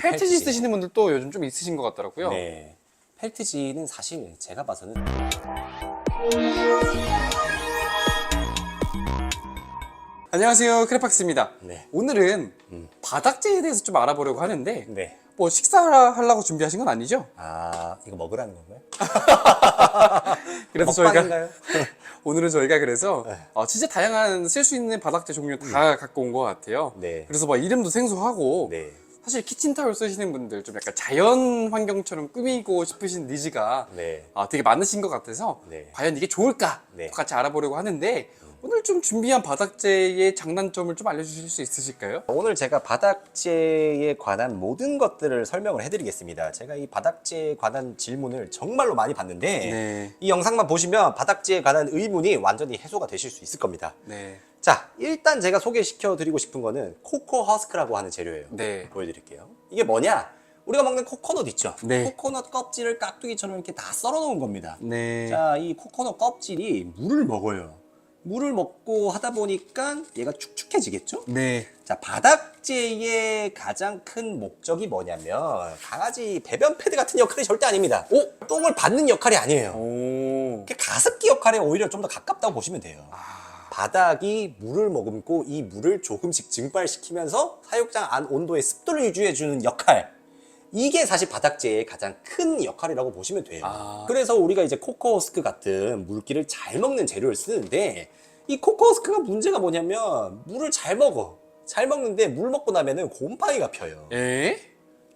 펠트지 쓰시는 분들도 요즘 좀 있으신 것 같더라고요. 네. 펠트지는 사실 제가 봐서는 안녕하세요, 크레팍스입니다. 네. 오늘은 바닥재에 대해서 좀 알아보려고 하는데 네. 뭐 식사하려고 준비하신 건 아니죠? 아, 이거 먹으라는 건가요? 그래서 먹방인가요? 오늘은 저희가 그래서 네. 진짜 다양한 쓸 수 있는 바닥재 종류 다 갖고 온 것 같아요. 네. 그래서 뭐 이름도 생소하고 네. 사실 키친타올 쓰시는 분들 좀 약간 자연 환경처럼 꾸미고 싶으신 니즈가 네. 되게 많으신 것 같아서 네. 과연 이게 좋을까 네. 같이 알아보려고 하는데 오늘 좀 준비한 바닥재의 장단점을 좀 알려주실 수 있으실까요? 오늘 제가 바닥재에 관한 모든 것들을 설명을 해드리겠습니다. 제가 이 바닥재에 관한 질문을 정말로 많이 받는데 네. 이 영상만 보시면 바닥재에 관한 의문이 완전히 해소가 되실 수 있을 겁니다. 네. 자, 일단 제가 소개시켜 드리고 싶은 거는 코코 허스크라고 하는 재료예요. 네. 보여드릴게요. 이게 뭐냐? 우리가 먹는 코코넛 있죠? 네. 코코넛 껍질을 깍두기처럼 이렇게 다 썰어 놓은 겁니다. 네. 자, 이 코코넛 껍질이 물을 먹어요. 물을 먹고 하다 보니까 얘가 축축해지겠죠? 네. 자, 바닥재의 가장 큰 목적이 뭐냐면 강아지 배변 패드 같은 역할이 절대 아닙니다. 똥을 받는 역할이 아니에요. 오. 그게 가습기 역할에 오히려 좀 더 가깝다고 보시면 돼요. 바닥이 물을 머금고 이 물을 조금씩 증발시키면서 사육장 안 온도의 습도를 유지해주는 역할, 이게 사실 바닥재의 가장 큰 역할이라고 보시면 돼요. 그래서 우리가 이제 코코허스크 같은 물기를 잘 먹는 재료를 쓰는데 이 코코허스크가 문제가 뭐냐면 물을 잘 먹어. 잘 먹는데 물 먹고 나면은 곰팡이가 펴요. 에?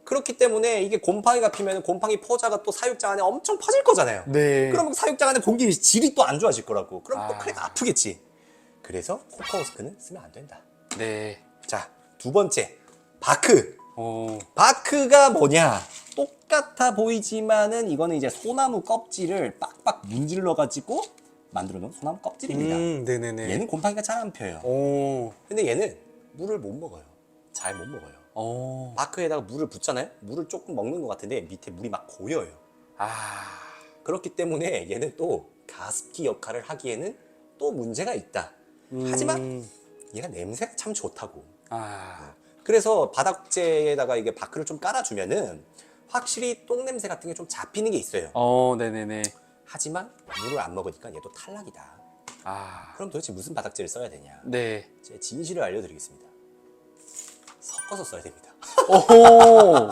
그렇기 때문에 이게 곰팡이가 피면 곰팡이 포자가 또 사육장 안에 엄청 퍼질 거잖아요. 네. 그럼 사육장 안에 공기 질이 또 안 좋아질 거라고. 그럼 또 크레가 아프겠지. 그래서 코코허스크는 쓰면 안 된다. 네. 자, 두 번째, 바크. 오. 바크가 뭐냐? 똑같아 보이지만은 이거는 이제 소나무 껍질을 빡빡 문질러 가지고 만들어 놓은 소나무 껍질입니다. 네네네. 얘는 곰팡이가 잘 안 펴요. 오. 근데 얘는 물을 못 먹어요. 잘 못 먹어요. 오. 바크에다가 물을 붓잖아요? 물을 조금 먹는 것 같은데 밑에 물이 막 고여요. 그렇기 때문에 얘는 또 가습기 역할을 하기에는 또 문제가 있다. 하지만 얘가 냄새가 참 좋다고. 그래서 바닥재에다가 이게 바크를 좀 깔아주면은 확실히 똥 냄새 같은 게 좀 잡히는 게 있어요. 네네네. 하지만 물을 안 먹으니까 얘도 탈락이다. 그럼 도대체 무슨 바닥재를 써야 되냐? 네. 제 진실을 알려드리겠습니다. 섞어서 써야 됩니다. 오.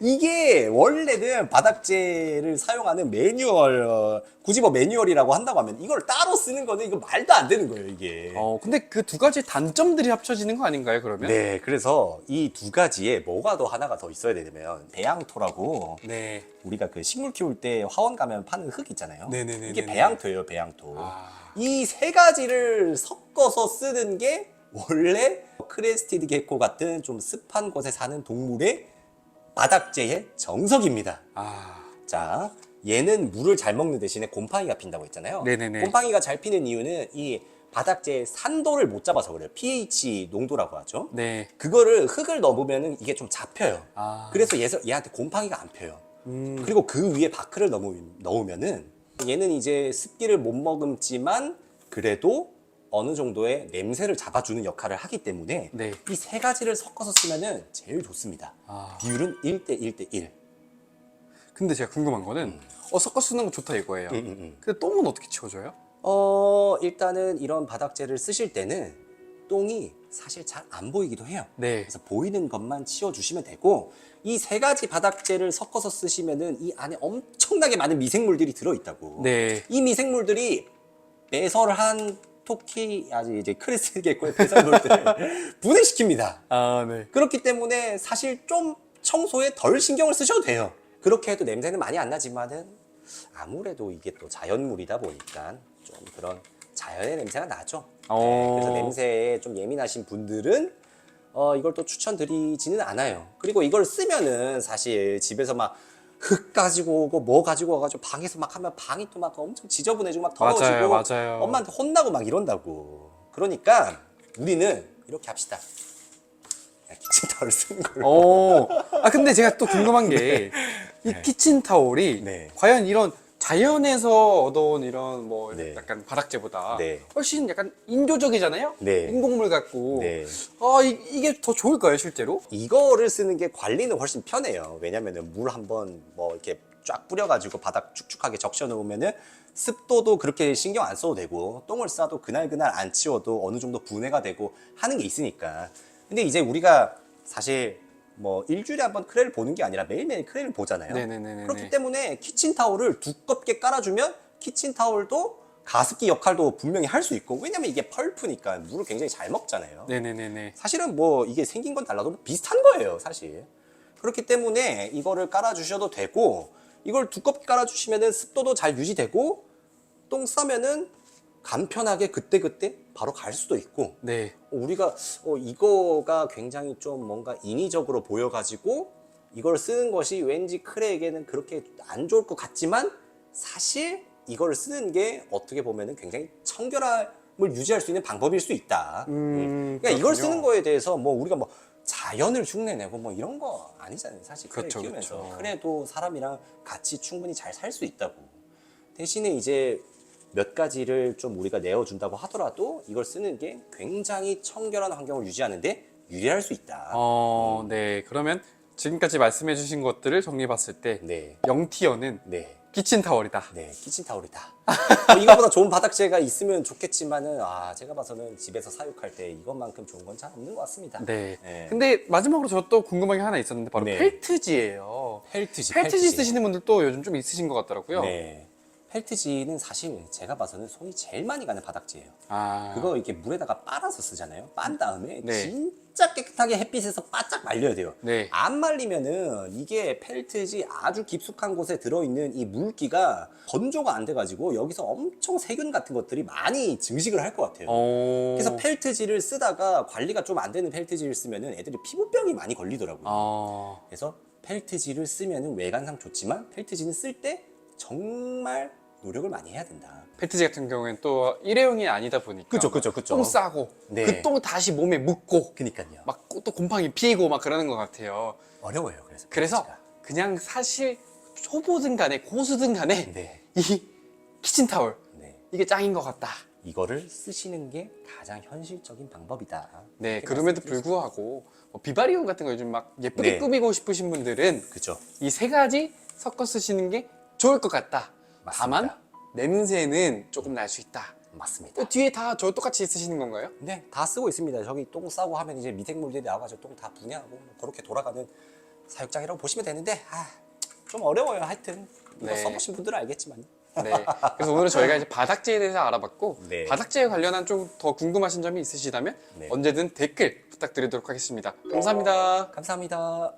이게 원래는 바닥재를 사용하는 매뉴얼, 굳이 뭐 매뉴얼이라고 한다고 하면 이걸 따로 쓰는 거는 이거 말도 안 되는 거예요, 이게. 근데 그 두 가지 단점들이 합쳐지는 거 아닌가요, 그러면? 네, 그래서 이 두 가지에 뭐가 더 하나가 더 있어야 되냐면 배양토라고 네. 우리가 그 식물 키울 때 화원 가면 파는 흙 있잖아요. 네네네네네. 이게 배양토예요, 배양토. 이 세 가지를 섞어서 쓰는 게 원래 크레스티드 게코 같은 좀 습한 곳에 사는 동물의 바닥재의 정석입니다. 자, 얘는 물을 잘 먹는 대신에 곰팡이가 핀다고 했잖아요. 네네네. 곰팡이가 잘 피는 이유는 이 바닥재의 산도를 못 잡아서 그래요. pH 농도라고 하죠. 네. 그거를 흙을 넣으면 이게 좀 잡혀요. 그래서 얘한테 곰팡이가 안 펴요. 그리고 그 위에 바크를 넣으면은 얘는 이제 습기를 못 머금지만 그래도 어느 정도의 냄새를 잡아주는 역할을 하기 때문에 네. 이 세 가지를 섞어서 쓰면은 제일 좋습니다. 비율은 1대 1대 1. 근데 제가 궁금한 거는 섞어 쓰는 거 좋다 이거예요. 근데 똥은 어떻게 치워줘요? 일단은 이런 바닥재를 쓰실 때는 똥이 사실 잘 안 보이기도 해요. 네. 그래서 보이는 것만 치워주시면 되고 이 세 가지 바닥재를 섞어서 쓰시면은 이 안에 엄청나게 많은 미생물들이 들어있다고. 네. 이 미생물들이 배설한 토끼, 아직 이제 크레스티드 게코의 배설물들을 분해시킵니다. 네. 그렇기 때문에 사실 좀 청소에 덜 신경을 쓰셔도 돼요. 그렇게 해도 냄새는 많이 안 나지만은 아무래도 이게 또 자연물이다 보니까 좀 그런 자연의 냄새가 나죠. 그래서 냄새에 좀 예민하신 분들은 이걸 또 추천드리지는 않아요. 그리고 이걸 쓰면은 사실 집에서 막 흙 가지고 오고 뭐 가지고 와가지고 방에서 막 하면 방이 또 막 엄청 지저분해지고 막 더러워지고 맞아요. 엄마한테 혼나고 막 이런다고. 그러니까 우리는 이렇게 합시다. 그냥 키친타월 쓰는 걸로. 근데 제가 또 궁금한 게 이 키친타올이 네. 과연 이런 자연에서 얻어온 이런 뭐 네. 약간 바닥재보다 네. 훨씬 약간 인조적이잖아요. 네. 인공물 같고. 네. 이게 더 좋을까요, 실제로? 이거를 쓰는 게 관리는 훨씬 편해요. 왜냐면은 물 한번 뭐 이렇게 쫙 뿌려가지고 바닥 축축하게 적셔 놓으면은 습도도 그렇게 신경 안 써도 되고 똥을 싸도 그날 안 치워도 어느 정도 분해가 되고 하는 게 있으니까. 근데 이제 우리가 사실 뭐 일주일에 한 번 크레를 보는 게 아니라 매일매일 크레를 보잖아요. 네네네네네. 그렇기 때문에 키친타올을 두껍게 깔아주면 키친타올도 가습기 역할도 분명히 할 수 있고, 왜냐면 이게 펄프니까 물을 굉장히 잘 먹잖아요. 네네네네. 사실은 뭐 이게 생긴 건 달라도 비슷한 거예요, 사실. 그렇기 때문에 이거를 깔아주셔도 되고, 이걸 두껍게 깔아주시면은 습도도 잘 유지되고, 똥 싸면은 간편하게 그때그때 바로 갈 수도 있고, 네. 우리가 이거가 굉장히 좀 뭔가 인위적으로 보여가지고 이걸 쓰는 것이 왠지 크레에게는 그렇게 안 좋을 것 같지만, 사실 이걸 쓰는 게 어떻게 보면은 굉장히 청결함을 유지할 수 있는 방법일 수 있다. 그러니까 이걸 그렇군요. 쓰는 거에 대해서 뭐 우리가 뭐 자연을 흉내내고 뭐 이런 거 아니잖아요, 사실. 크레 그렇죠, 키우면서 그렇죠. 크레도 사람이랑 같이 충분히 잘 살 수 있다고. 대신에 이제 몇 가지를 좀 우리가 내어준다고 하더라도 이걸 쓰는 게 굉장히 청결한 환경을 유지하는데 유리할 수 있다. 네. 그러면 지금까지 말씀해주신 것들을 정리해봤을 때 네, 0티어는 네, 키친타월이다. 네, 키친타올이다. 이거보다 좋은 바닥재가 있으면 좋겠지만은, 제가 봐서는 집에서 사육할 때 이것만큼 좋은 건 잘 없는 것 같습니다. 네. 네. 근데 마지막으로 저 또 궁금한 게 하나 있었는데 바로 네. 펠트지예요. 펠트지, 펠트지 쓰시는 분들도 요즘 좀 있으신 것 같더라고요. 네. 펠트지는 사실 제가 봐서는 손이 제일 많이 가는 바닥재예요. 아, 그거 이렇게 물에다가 빨아서 쓰잖아요. 빤 다음에 네. 진짜 깨끗하게 햇빛에서 바짝 말려야 돼요. 네. 안 말리면은 이게 펠트지 아주 깊숙한 곳에 들어있는 이 물기가 건조가 안 돼가지고 여기서 엄청 세균 같은 것들이 많이 증식을 할 것 같아요. 그래서 펠트지를 쓰다가 관리가 좀 안 되는 펠트지를 쓰면은 애들이 피부병이 많이 걸리더라고요. 그래서 펠트지를 쓰면은 외관상 좋지만 펠트지는 쓸 때 정말 노력을 많이 해야 된다. 펠트지 같은 경우에는 또 일회용이 아니다 보니까 그쵸. 똥 싸고 네. 그 똥 다시 몸에 묻고 그니까요. 막 또 곰팡이 피고 막 그러는 것 같아요. 어려워요. 그래서 그래서 그냥 사실 초보든 간에 고수든 간에 네. 이 키친타월 네. 이게 짱인 것 같다. 이거를 쓰시는 게 가장 현실적인 방법이다. 네, 이렇게 그럼에도 말씀드릴 수 불구하고 뭐 비바리움 같은 거 요즘 막 예쁘게 네. 꾸미고 싶으신 분들은 그죠. 이 세 가지 섞어 쓰시는 게 좋을 것 같다. 맞습니다. 다만 냄새는 조금 날 수 있다. 맞습니다. 또 뒤에 다 저 똑같이 쓰시는 건가요? 네, 다 쓰고 있습니다. 저기 똥 싸고 하면 이제 미생물들이 나와가지고 똥 다 분해하고 뭐 그렇게 돌아가는 사육장이라고 보시면 되는데, 좀 어려워요. 하여튼 이거 네. 써보신 분들은 알겠지만. 네. 그래서 오늘은 저희가 이제 바닥재에 대해서 알아봤고 네. 바닥재에 관련한 좀 더 궁금하신 점이 있으시다면 네. 언제든 댓글 부탁드리도록 하겠습니다. 감사합니다. 감사합니다.